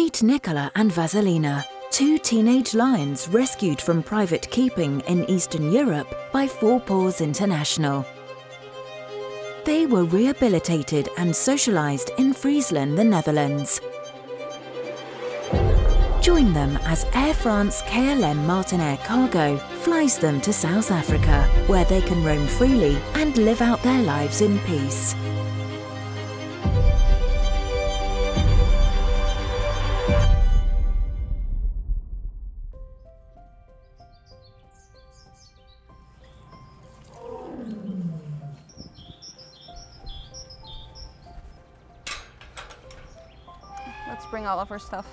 Meet Nikola and Vasylyna, two teenage lions rescued from private keeping in Eastern Europe by FOUR PAWS International. They were rehabilitated and socialized in Friesland, the Netherlands. Join them as Air France KLM Martinair cargo flies them to South Africa, where they can roam freely and live out their lives in peace. Let's bring all of our stuff.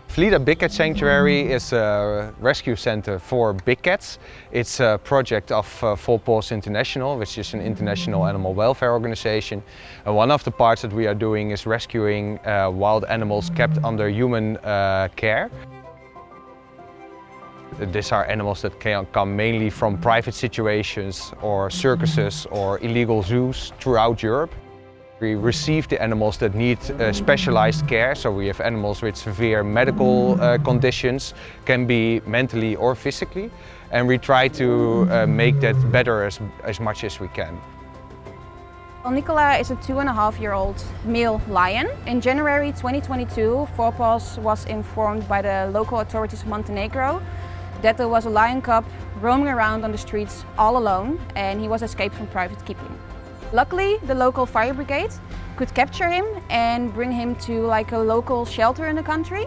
FELIDA Big Cat Sanctuary is a rescue center for big cats. It's a project of FOUR PAWS International, which is an international animal welfare organization. And one of the parts that we are doing is rescuing wild animals kept under human care. These are animals that can come mainly from private situations or circuses or illegal zoos throughout Europe. We receive the animals that need specialized care, so we have animals with severe medical conditions, can be mentally or physically, and we try to make that better as much as we can. Well, Nikola is a 2.5-year-old male lion. In January 2022, FOUR PAWS was informed by the local authorities of Montenegro that there was a lion cub roaming around on the streets all alone, and he was escaped from private keeping. Luckily, the local fire brigade could capture him and bring him to a local shelter in the country.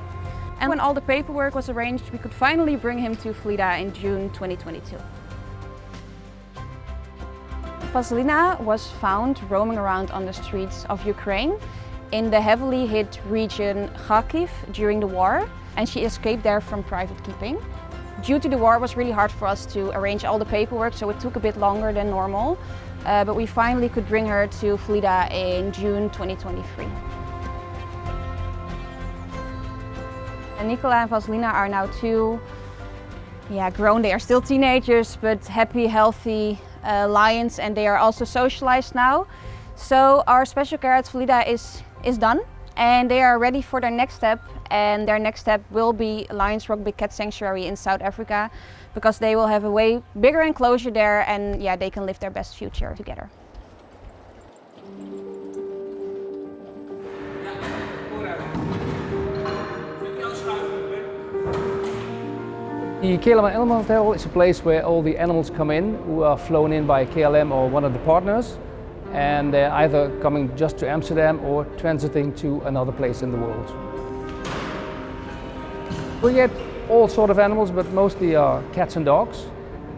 And when all the paperwork was arranged, we could finally bring him to FELIDA in June 2022. Vasylyna was found roaming around on the streets of Ukraine in the heavily hit region Kharkiv during the war, and she escaped there from private keeping. Due to the war, it was really hard for us to arrange all the paperwork, so it took a bit longer than normal. But we finally could bring her to FELIDA in June 2023. And Nikola and Vasylyna are now two grown, they are still teenagers, but happy, healthy lions, and they are also socialized now. So our special care at FELIDA is done, and they are ready for their next step. And their next step will be LIONSROCK Big Cat Sanctuary in South Africa, because they will have a way bigger enclosure there, and they can live their best future together. The KLM Animal Hotel is a place where all the animals come in who are flown in by KLM or one of the partners, and they're either coming just to Amsterdam or transiting to another place in the world. We get all sorts of animals, but mostly are cats and dogs.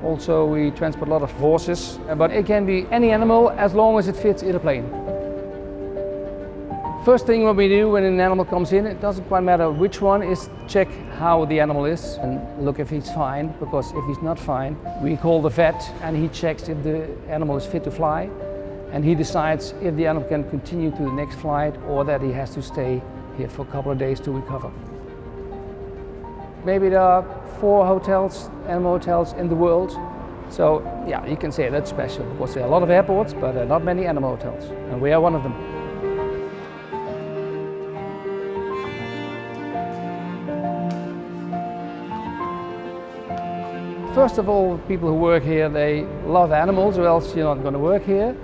Also, we transport a lot of horses, but it can be any animal as long as it fits in a plane. First thing what we do when an animal comes in, it doesn't quite matter which one, is check how the animal is and look if he's fine, because if he's not fine, we call the vet and he checks if the animal is fit to fly, and he decides if the animal can continue to the next flight or that he has to stay here for a couple of days to recover. Maybe there are 4 hotels, animal hotels in the world. So you can say that's special, because there are a lot of airports, but there are not many animal hotels, and we are one of them. First of all, people who work here, they love animals, or else you're not going to work here.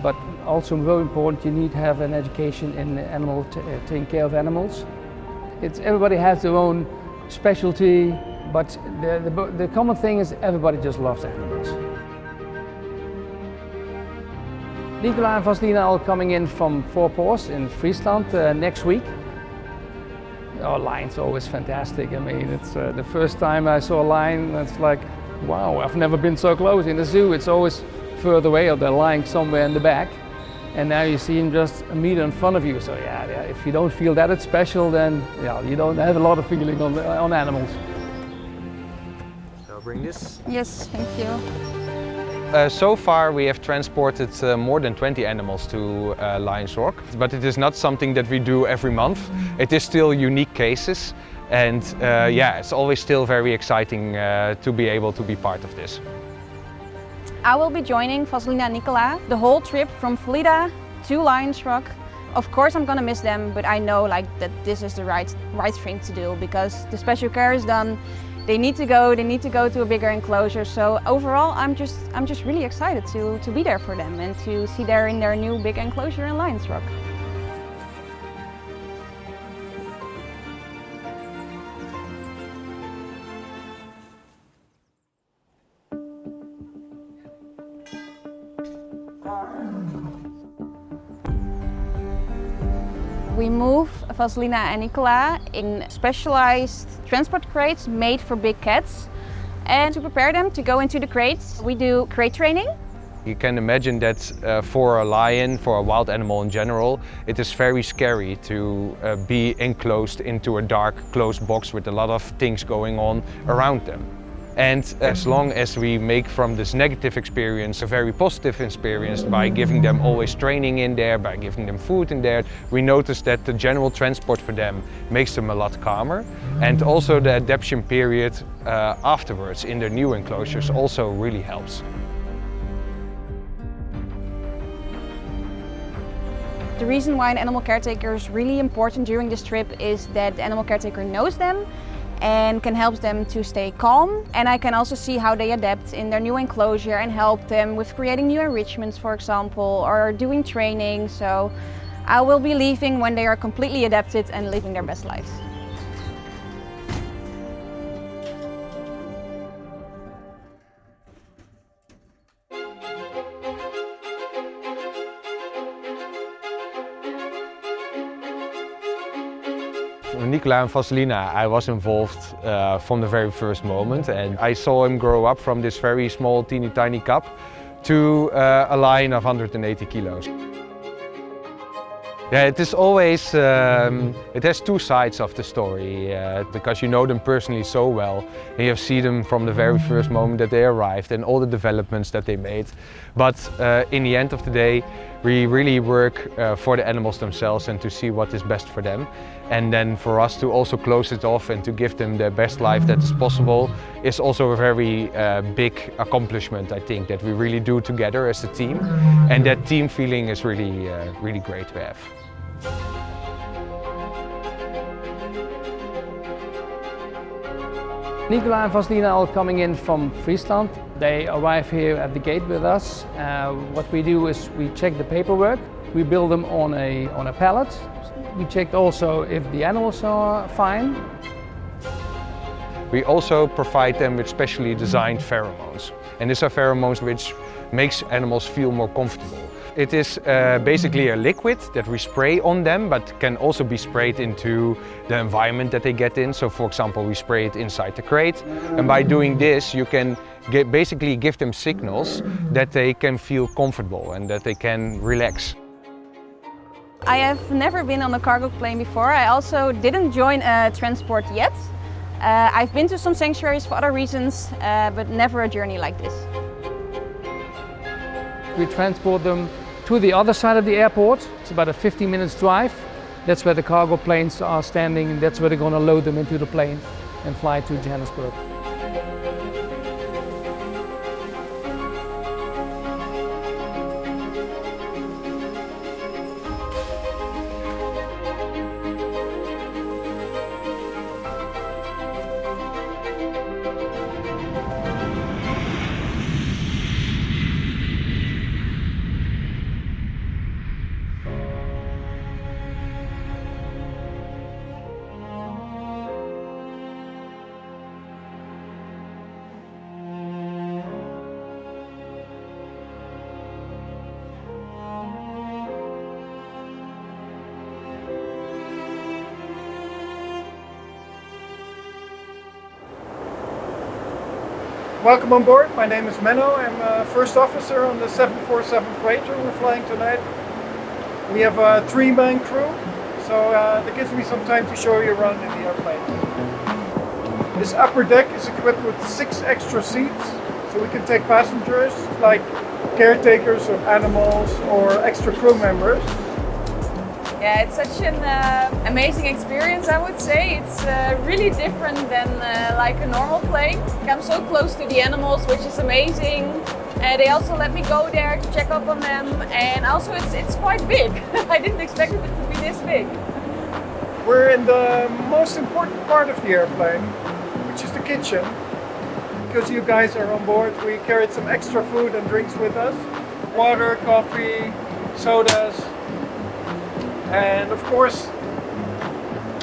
But also very important, you need to have an education in taking care of animals. Everybody has their own specialty, but the common thing is everybody just loves animals. Nikola and Vasylyna are coming in from FOUR PAWS in Friesland next week. Our lion's always fantastic. I mean, it's the first time I saw a lion, it's like, wow, I've never been so close. In the zoo, it's always further away, or they're lying somewhere in the back. And now you see him just a meter in front of you. So if you don't feel that it's special, then you don't have a lot of feeling on animals. So I'll bring this. Yes, thank you. So far we have transported more than 20 animals to LIONSROCK, but it is not something that we do every month. It is still unique cases, and it's always still very exciting to be able to be part of this. I will be joining Vasylyna and Nikola the whole trip from FELIDA to LIONSROCK Of course I'm gonna miss them, but I know like that this is the right thing to do, because the special care is done. They need to go to a bigger enclosure. So overall I'm just really excited to be there for them and to see them in their new big enclosure in LIONSROCK. We move Vasylyna and Nikola in specialized transport crates made for big cats. And to prepare them to go into the crates, we do crate training. You can imagine that for a lion, for a wild animal in general, it is very scary to be enclosed into a dark, closed box with a lot of things going on around them. And as long as we make from this negative experience a very positive experience by giving them always training in there, by giving them food in there, we notice that the general transport for them makes them a lot calmer. And also the adaptation period afterwards in their new enclosures also really helps. The reason why an animal caretaker is really important during this trip is that the animal caretaker knows them and can help them to stay calm. And I can also see how they adapt in their new enclosure and help them with creating new enrichments, for example, or doing training. So I will be leaving when they are completely adapted and living their best lives. Nikola and Vasylyna, I was involved from the very first moment, and I saw him grow up from this very small, teeny tiny cub to a lion of 180 kilos. Yeah, it is always, it has two sides of the story, because you know them personally so well, and you have seen them from the very first moment that they arrived and all the developments that they made. But in the end of the day, we really work for the animals themselves and to see what is best for them. And then for us to also close it off and to give them the best life that is possible is also a very big accomplishment, I think, that we really do together as a team. And that team feeling is really, really great to have. Nikola and Vasylyna are coming in from Friesland. They arrive here at the gate with us. What we do is we check the paperwork. We build them on a pallet. We checked also if the animals are fine. We also provide them with specially designed pheromones. And these are pheromones which makes animals feel more comfortable. It is basically a liquid that we spray on them, but can also be sprayed into the environment that they get in. So for example, we spray it inside the crate. And by doing this, you can basically give them signals that they can feel comfortable and that they can relax. I have never been on a cargo plane before. I also didn't join a transport yet. I've been to some sanctuaries for other reasons, but never a journey like this. We transport them to the other side of the airport. It's about a 15 minutes drive. That's where the cargo planes are standing, and that's where they're going to load them into the plane and fly to Johannesburg. Welcome on board. My name is Menno. I'm a first officer on the 747 freighter we're flying tonight. We have a 3-man crew, so that gives me some time to show you around in the airplane. This upper deck is equipped with 6 extra seats, so we can take passengers like caretakers of animals or extra crew members. Yeah, it's such an amazing experience, I would say. It's really different than like a normal plane. I'm so close to the animals, which is amazing. They also let me go there to check up on them, and also it's quite big. I didn't expect it to be this big. We're in the most important part of the airplane, which is the kitchen. Because you guys are on board, we carried some extra food and drinks with us. Water, coffee, sodas, and of course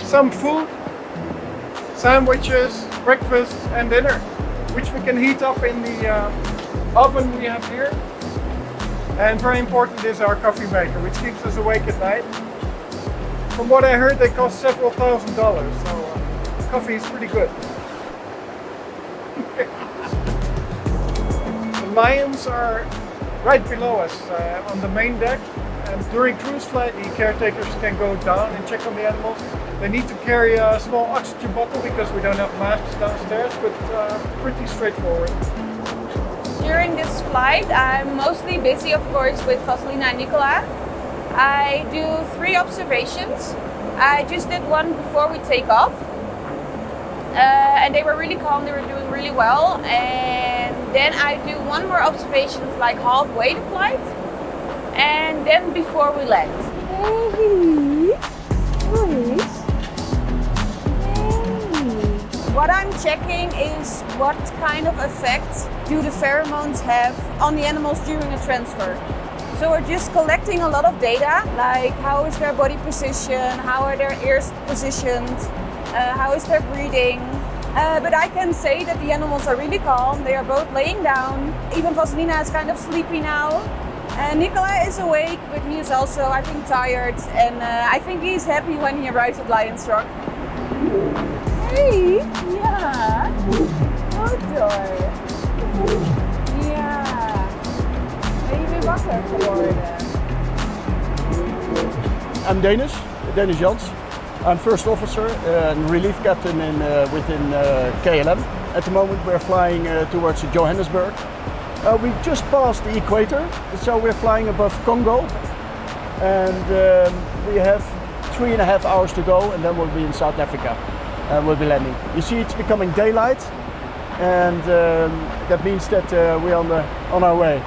some food, sandwiches, breakfast and dinner, which we can heat up in the oven we have here. And very important is our coffee maker, which keeps us awake at night. From what I heard, they cost several $1,000s, so coffee is pretty good. The lions are right below us on the main deck, and during cruise flight the caretakers can go down and check on the animals. They need to carry a small oxygen bottle because we don't have masks downstairs, but pretty straightforward. During this flight, I'm mostly busy, of course, with Vasylyna and Nikola. I do 3 observations. I just did one before we take off. And they were really calm, they were doing really well. And then I do one more observation like halfway the flight. And then before we land. What I'm checking is what kind of effect do the pheromones have on the animals during a transfer. So we're just collecting a lot of data, like how is their body position, how are their ears positioned, how is their breathing. But I can say that the animals are really calm, they are both laying down. Even Vasylyna is kind of sleepy now. And Nikola is awake, but he is also, I think, tired. And I think he's happy when he arrives at LIONSROCK. Hey, ja. Oh, toll. Ja. Ben je weer wakker geworden? I'm Danish Jans. I'm first officer and relief captain within KLM. At the moment we're flying towards Johannesburg. We just passed the equator, so we're flying above Congo. And we have 3.5 hours to go, and then we'll be in South Africa. And we'll be landing. You see, it's becoming daylight, and that means that we're on our way.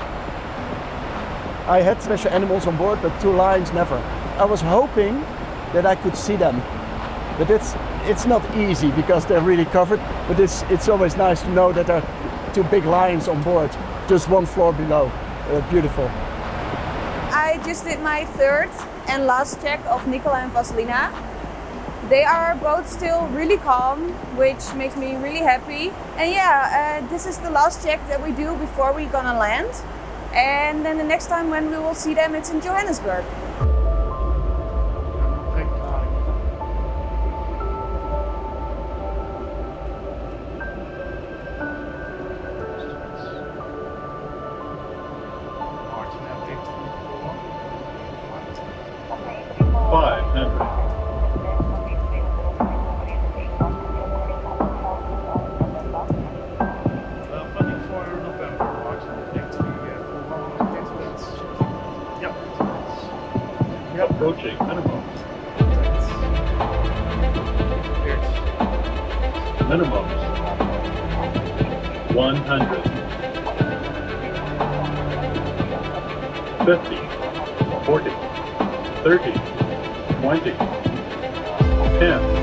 I had special animals on board, but 2 lions never. I was hoping that I could see them, but it's not easy because they're really covered. But it's always nice to know that there are 2 big lions on board, just 1 floor below. Beautiful. I just did my 3rd and last check of Nikola and Vasylyna. They are both still really calm, which makes me really happy. And yeah, this is the last check that we do before we're gonna land. And then the next time when we will see them, it's in Johannesburg. Approaching Pheromones. Pheromones. 100. 50. 40. 30. 20. 10.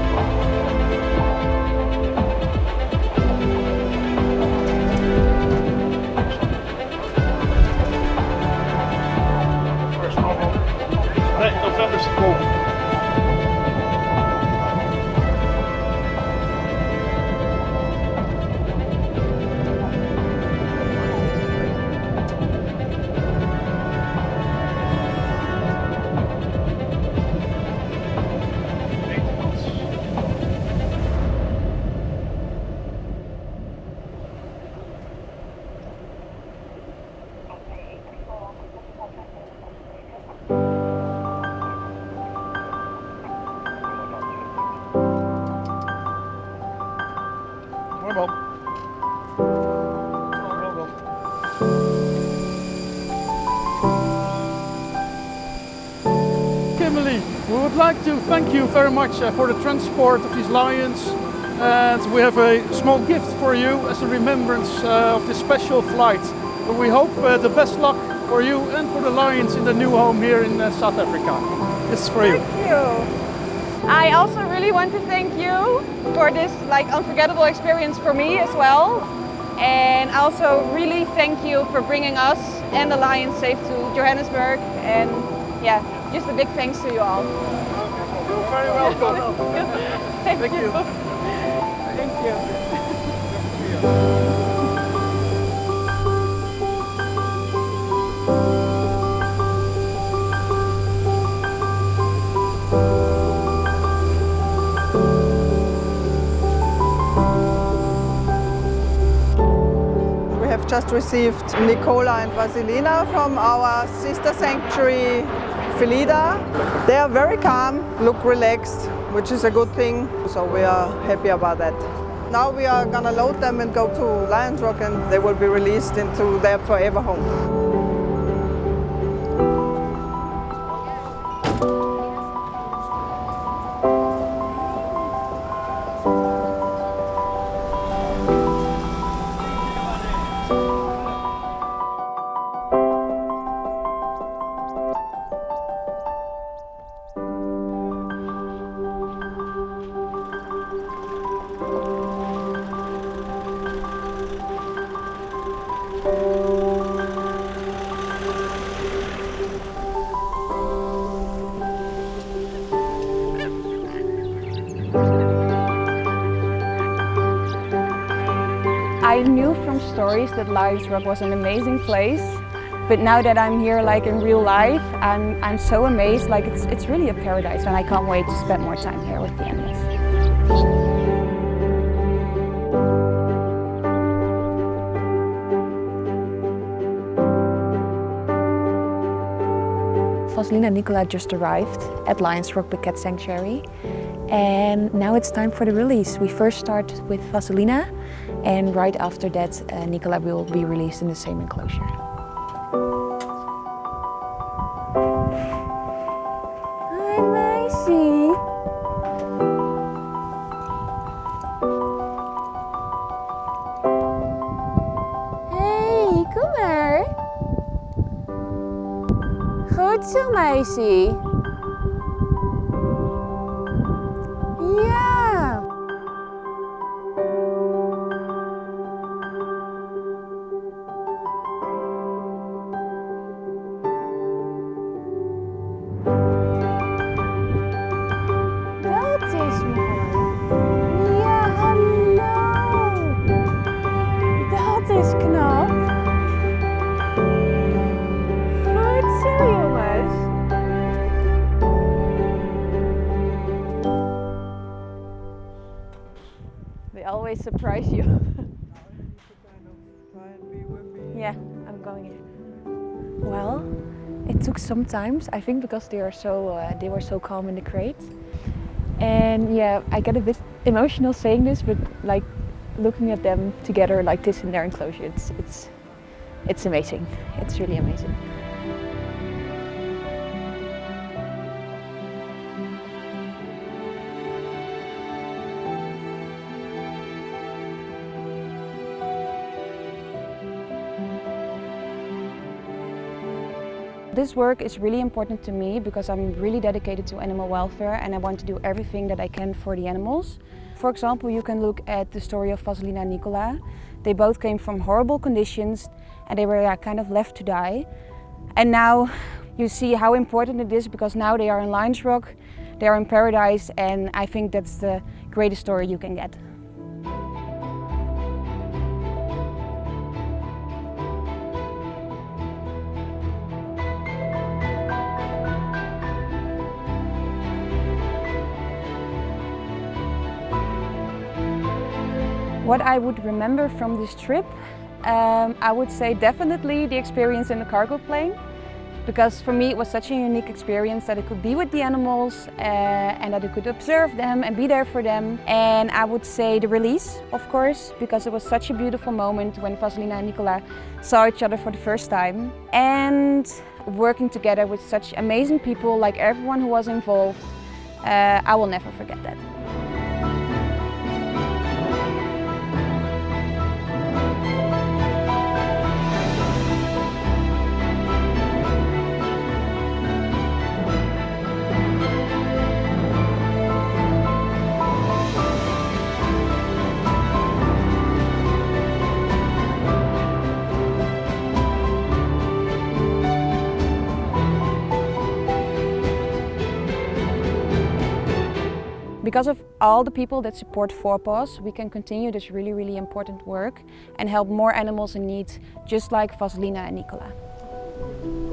We would like to thank you very much for the transport of these lions, and we have a small gift for you as a remembrance of this special flight. But we hope the best luck for you and for the lions in the new home here in South Africa. It's for you. Thank you. I also really want to thank you for this unforgettable experience for me as well. And also really thank you for bringing us and the lions safe to Johannesburg. And yeah, just a big thanks to you all. You're very welcome. Thank you. Thank you. Just received Nikola and Vasylyna from our sister sanctuary, FELIDA. They are very calm, look relaxed, which is a good thing. So we are happy about that. Now we are gonna load them and go to LIONSROCK, and they will be released into their forever home. I knew from stories that LIONSROCK was an amazing place, but now that I'm here in real life, I'm so amazed. It's really a paradise, and I can't wait to spend more time here with the animals. Vasylyna and Nikola just arrived at LIONSROCK Big Cat Sanctuary, and now it's time for the release. We first start with Vasylyna, and right after that Nikola will be released in the same enclosure. Hi Meisje! Hey, kom maar! Goed zo meisje! Ja! Dat is mooi! Ja, hallo! Dat is knap! Goed zo jongens! They always surprise you. Yeah, I'm going in. Well, it took some time, I think, because they were so calm in the crate. And yeah, I get a bit emotional saying this, but looking at them together like this in their enclosure, it's amazing. It's really amazing. This work is really important to me because I'm really dedicated to animal welfare and I want to do everything that I can for the animals. For example, you can look at the story of Vasylyna and Nikola. They both came from horrible conditions and they were kind of left to die. And now you see how important it is because now they are in LIONSROCK, they are in paradise, and I think that's the greatest story you can get. What I would remember from this trip, I would say definitely the experience in the cargo plane. Because for me it was such a unique experience that I could be with the animals and that I could observe them and be there for them. And I would say the release, of course, because it was such a beautiful moment when Vasylyna and Nikola saw each other for the first time. And working together with such amazing people, like everyone who was involved, I will never forget that. Because of all the people that support FOUR PAWS, we can continue this really important work and help more animals in need, just like Vasylyna and Nikola.